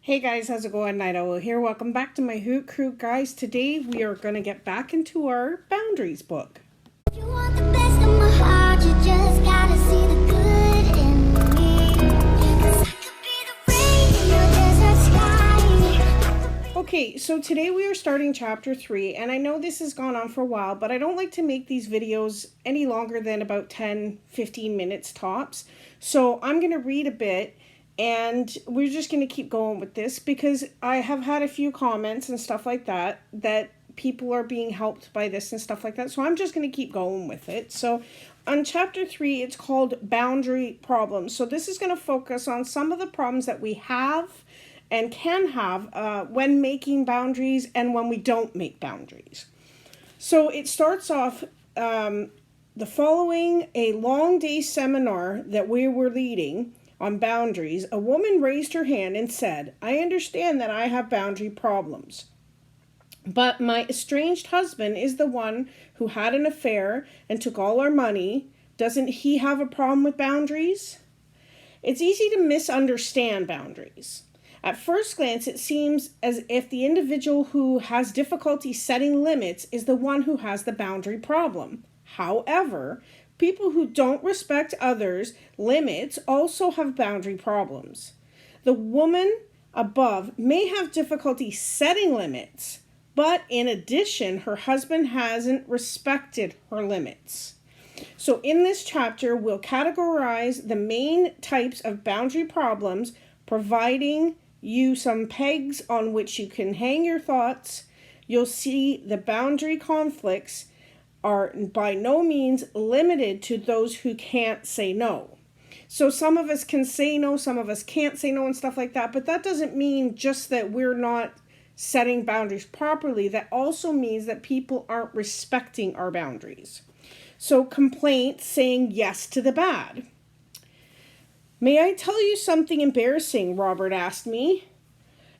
Hey guys, how's it going? Night Owl here. Welcome back to my Hoot Crew, guys. Today we are going to get back into our boundaries book. You want the best of my heart, you just gotta see the good in me. 'Cause I could be the rain in your desert sky. Okay, so today we are starting chapter 3, and I know this has gone on for a while, but I don't like to make these videos any longer than about 10-15 minutes tops. So I'm going to read a bit. And we're just going to keep going with this because I have had a few comments and stuff like that people are being helped by this and stuff like that. So I'm just going to keep going with it. So on chapter 3, it's called Boundary Problems. So this is going to focus on some of the problems that we have and can have when making boundaries and when we don't make boundaries. So it starts off the following a long day seminar that we were leading on boundaries, a woman raised her hand and said, "I understand that I have boundary problems. But my estranged husband is the one who had an affair and took all our money. Doesn't he have a problem with boundaries?" It's easy to misunderstand boundaries. At first glance, it seems as if the individual who has difficulty setting limits is the one who has the boundary problem. However, people who don't respect others' limits also have boundary problems. The woman above may have difficulty setting limits, but in addition, her husband hasn't respected her limits. So in this chapter, we'll categorize the main types of boundary problems, providing you some pegs on which you can hang your thoughts. You'll see the boundary conflicts are by no means limited to those who can't say no. So some of us can say no, some of us can't say no and stuff like that, but that doesn't mean just that we're not setting boundaries properly. That also means that people aren't respecting our boundaries. So complaint, saying yes to the bad. "May I tell you something embarrassing?" Robert asked me.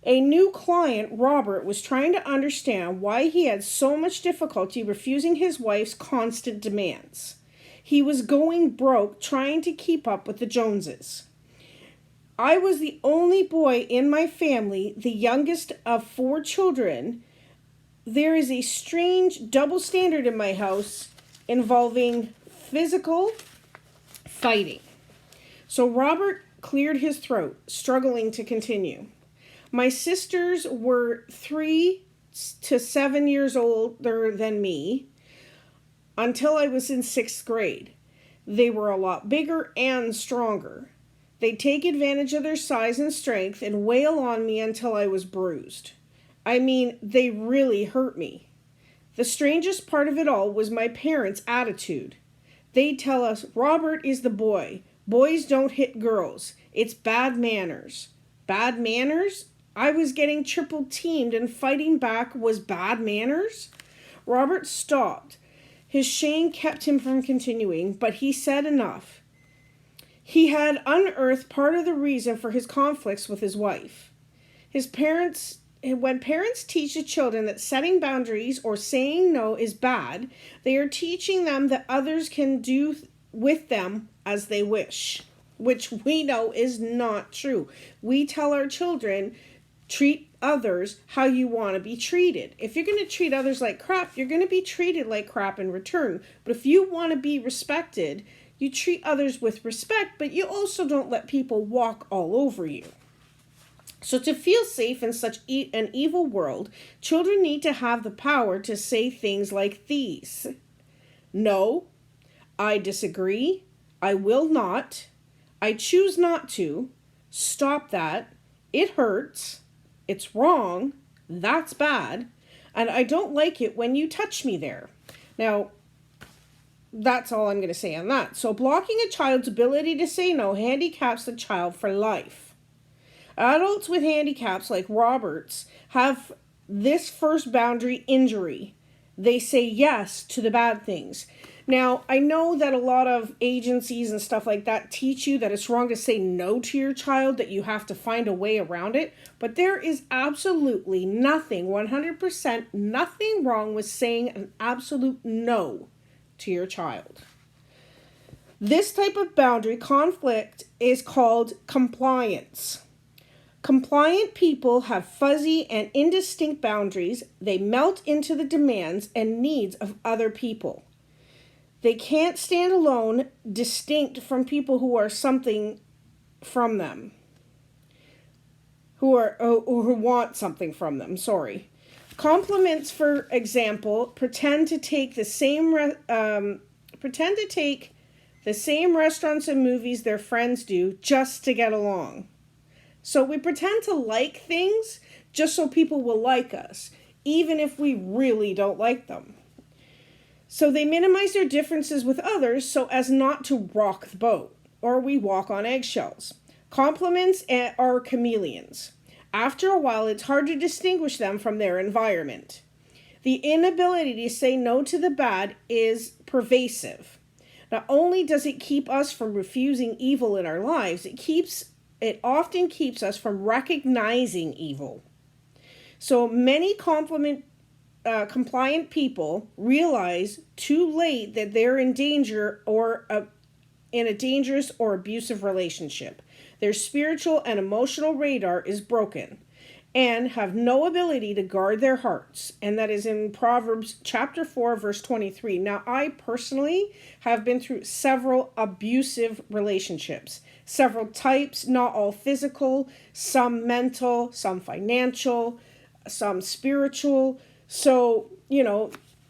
A new client, Robert, was trying to understand why he had so much difficulty refusing his wife's constant demands. He was going broke trying to keep up with the Joneses. "I was the only boy in my family, the youngest of 4 children. There is a strange double standard in my house involving physical fighting." So Robert cleared his throat, struggling to continue. "My sisters were 3 to 7 years older than me until I was in 6th grade. They were a lot bigger and stronger. They'd take advantage of their size and strength and wail on me until I was bruised. I mean, they really hurt me. The strangest part of it all was my parents' attitude. They'd tell us, 'Robert is the boy. Boys don't hit girls. It's bad manners.' Bad manners? I was getting triple teamed and fighting back was bad manners?" Robert stopped. His shame kept him from continuing, but he said enough. He had unearthed part of the reason for his conflicts with his wife. When parents teach the children that setting boundaries or saying no is bad, they are teaching them that others can do with them as they wish, which we know is not true. We tell our children, treat others how you want to be treated. If you're going to treat others like crap, you're going to be treated like crap in return. But if you want to be respected, you treat others with respect, but you also don't let people walk all over you. So to feel safe in such an evil world, children need to have the power to say things like these. "No, I disagree. I will not. I choose not to. Stop that. It hurts. It's wrong. That's bad. And I don't like it when you touch me there." Now, that's all I'm going to say on that. So blocking a child's ability to say no handicaps the child for life. Adults with handicaps like Robert's have this first boundary injury. They say yes to the bad things. Now, I know that a lot of agencies and stuff like that teach you that it's wrong to say no to your child, that you have to find a way around it. But there is absolutely nothing, 100% nothing wrong with saying an absolute no to your child. This type of boundary conflict is called compliance. Compliant people have fuzzy and indistinct boundaries. They melt into the demands and needs of other people. They can't stand alone, distinct from people who are something from them. Who want something from them, sorry. Compliments, for example, pretend to take the same restaurants and movies their friends do just to get along. So we pretend to like things just so people will like us, even if we really don't like them. So they minimize their differences with others so as not to rock the boat, or we walk on eggshells. Compliments are chameleons. After a while, it's hard to distinguish them from their environment. The inability to say no to the bad is pervasive. Not only does it keep us from refusing evil in our lives, it often keeps us from recognizing evil. So many compliant people realize too late that they're in danger or in a dangerous or abusive relationship. Their spiritual and emotional radar is broken and have no ability to guard their hearts. And that is in Proverbs chapter 4, verse 23. Now, I personally have been through several abusive relationships. Several types, not all physical, some mental, some financial, some spiritual. So,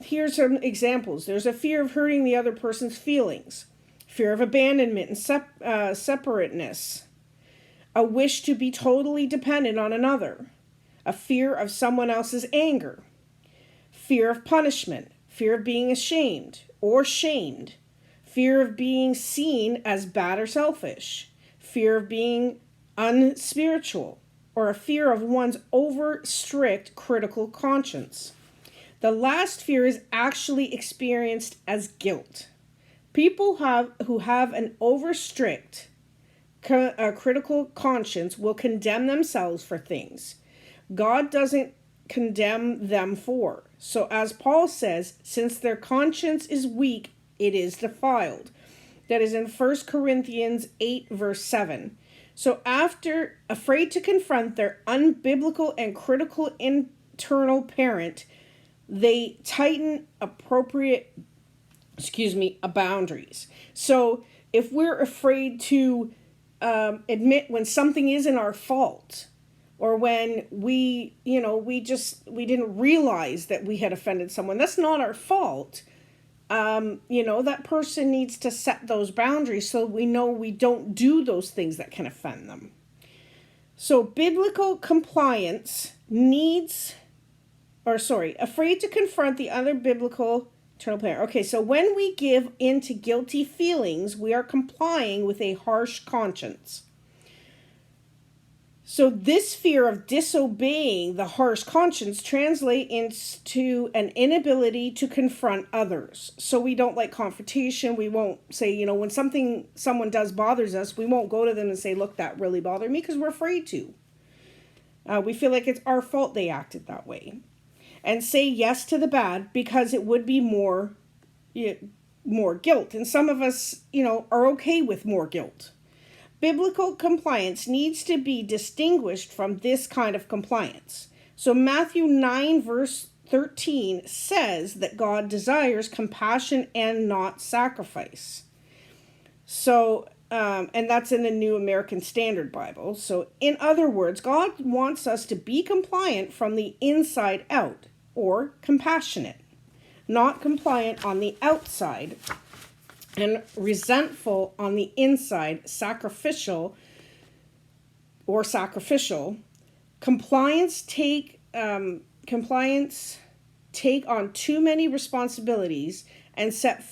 here's some examples. There's a fear of hurting the other person's feelings, fear of abandonment and separateness, a wish to be totally dependent on another, a fear of someone else's anger, fear of punishment, fear of being ashamed or shamed, fear of being seen as bad or selfish, fear of being unspiritual, or a fear of one's over strict critical conscience. The last fear is actually experienced as guilt. People who have an over strict critical conscience will condemn themselves for things God doesn't condemn them for. So as Paul says, since their conscience is weak, it is defiled. That is in 1 Corinthians 8, verse 7. So after afraid to confront their unbiblical and critical internal parent, they tighten boundaries. So if we're afraid to admit when something isn't our fault, or when we didn't realize that we had offended someone, that's not our fault. That person needs to set those boundaries so we know we don't do those things that can offend them. So biblical compliance afraid to confront the other biblical eternal plan. Okay, so when we give in to guilty feelings, we are complying with a harsh conscience. So this fear of disobeying the harsh conscience translates into an inability to confront others. So we don't like confrontation. We won't say, when someone does bothers us, we won't go to them and say, look, that really bothered me, because we're afraid to. We feel like it's our fault they acted that way. And say yes to the bad because it would be more guilt. And some of us, are okay with more guilt. Biblical compliance needs to be distinguished from this kind of compliance. So Matthew 9, verse 13 says that God desires compassion and not sacrifice. So, and that's in the New American Standard Bible. So in other words, God wants us to be compliant from the inside out, or compassionate, not compliant on the outside, and resentful on the inside, sacrificial. Compliance take on too many responsibilities and set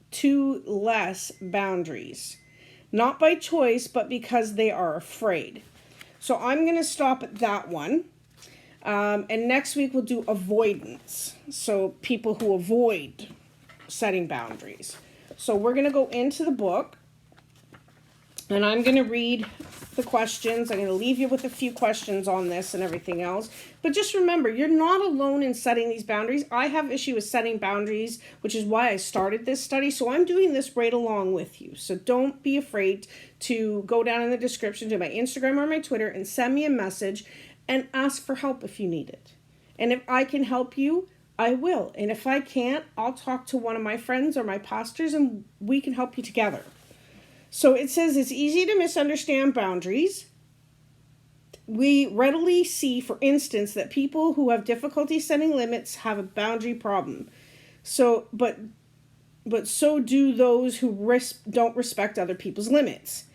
too less boundaries, not by choice, but because they are afraid. So I'm going to stop at that one. And next week we'll do avoidance. So people who avoid setting boundaries. So we're going to go into the book, and I'm going to read the questions. I'm going to leave you with a few questions on this and everything else. But just remember, you're not alone in setting these boundaries. I have issue with setting boundaries, which is why I started this study. So I'm doing this right along with you. So don't be afraid to go down in the description to my Instagram or my Twitter and send me a message and ask for help if you need it. And if I can help you, I will. And if I can't, I'll talk to one of my friends or my pastors and we can help you together. So it says it's easy to misunderstand boundaries. We readily see, for instance, that people who have difficulty setting limits have a boundary problem. So, but so do those who don't respect other people's limits.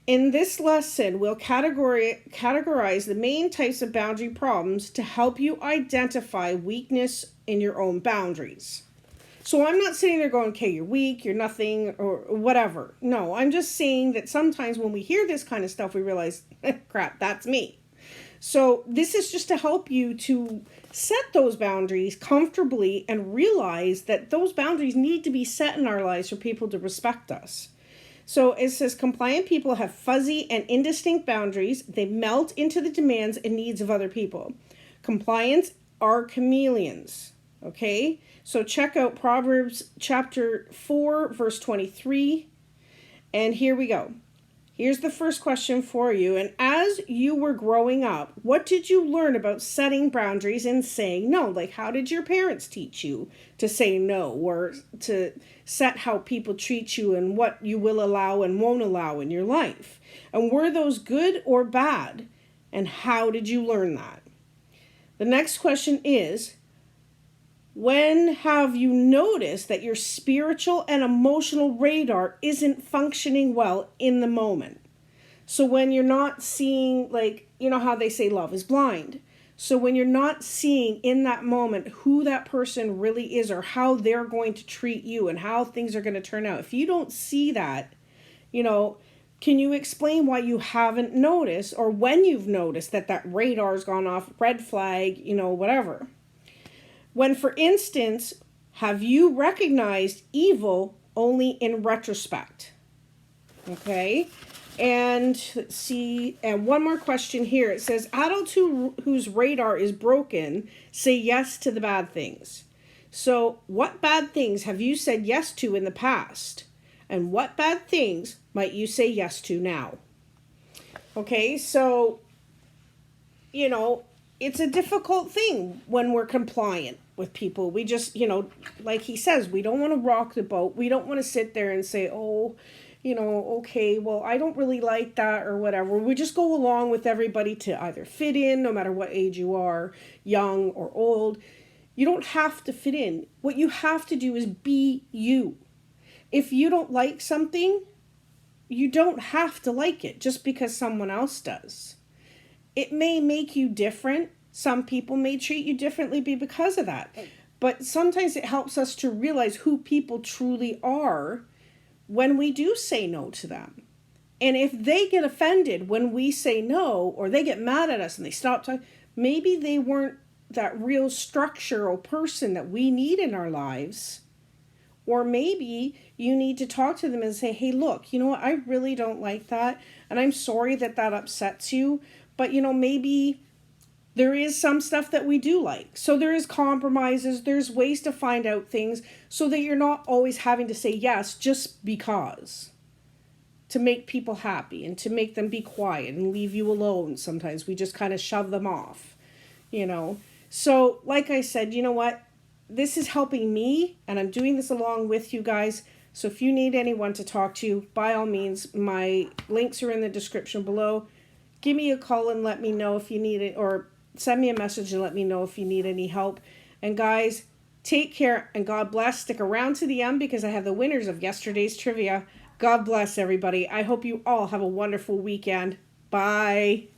In this lesson, we'll categorize the main types of boundary problems to help you identify weakness in your own boundaries. So I'm not sitting there going, okay, you're weak, you're nothing, or whatever. No, I'm just saying that sometimes when we hear this kind of stuff, we realize, crap, that's me. So this is just to help you to set those boundaries comfortably and realize that those boundaries need to be set in our lives for people to respect us. So it says compliant people have fuzzy and indistinct boundaries. They melt into the demands and needs of other people. Compliants are chameleons. Okay, so check out Proverbs chapter 4, verse 23. And here we go. Here's the first question for you. And as you were growing up, what did you learn about setting boundaries and saying no? Like, how did your parents teach you to say no, or to set how people treat you and what you will allow and won't allow in your life? And were those good or bad? And how did you learn that? The next question is, when have you noticed that your spiritual and emotional radar isn't functioning well in the moment? So when you're not seeing, like, you know how they say love is blind. So when you're not seeing in that moment who that person really is or how they're going to treat you and how things are going to turn out, if you don't see that, can you explain why you haven't noticed, or when you've noticed that radar's gone off, red flag, whatever? When, for instance, have you recognized evil only in retrospect? Okay, and let's see, and one more question here. It says, adults whose radar is broken say yes to the bad things. So what bad things have you said yes to in the past? And what bad things might you say yes to now? Okay, so, it's a difficult thing when we're compliant with people. We just, like he says, we don't want to rock the boat. We don't want to sit there and say, okay, well, I don't really like that or whatever. We just go along with everybody to either fit in, no matter what age you are, young or old. You don't have to fit in. What you have to do is be you. If you don't like something, you don't have to like it just because someone else does. It may make you different. Some people may treat you differently because of that. But sometimes it helps us to realize who people truly are when we do say no to them. And if they get offended when we say no, or they get mad at us and they stop talking, maybe they weren't that real structural person that we need in our lives. Or maybe you need to talk to them and say, hey, look, you know what? I really don't like that. And I'm sorry that upsets you. But, maybe there is some stuff that we do like. So there is compromises. There's ways to find out things so that you're not always having to say yes just because. To make people happy and to make them be quiet and leave you alone. Sometimes we just kind of shove them off, So like I said, you know what? This is helping me, and I'm doing this along with you guys. So if you need anyone to talk to, by all means, my links are in the description below. Give me a call and let me know if you need it, or send me a message and let me know if you need any help. And guys, take care and God bless. Stick around to the end because I have the winners of yesterday's trivia. God bless everybody. I hope you all have a wonderful weekend. Bye.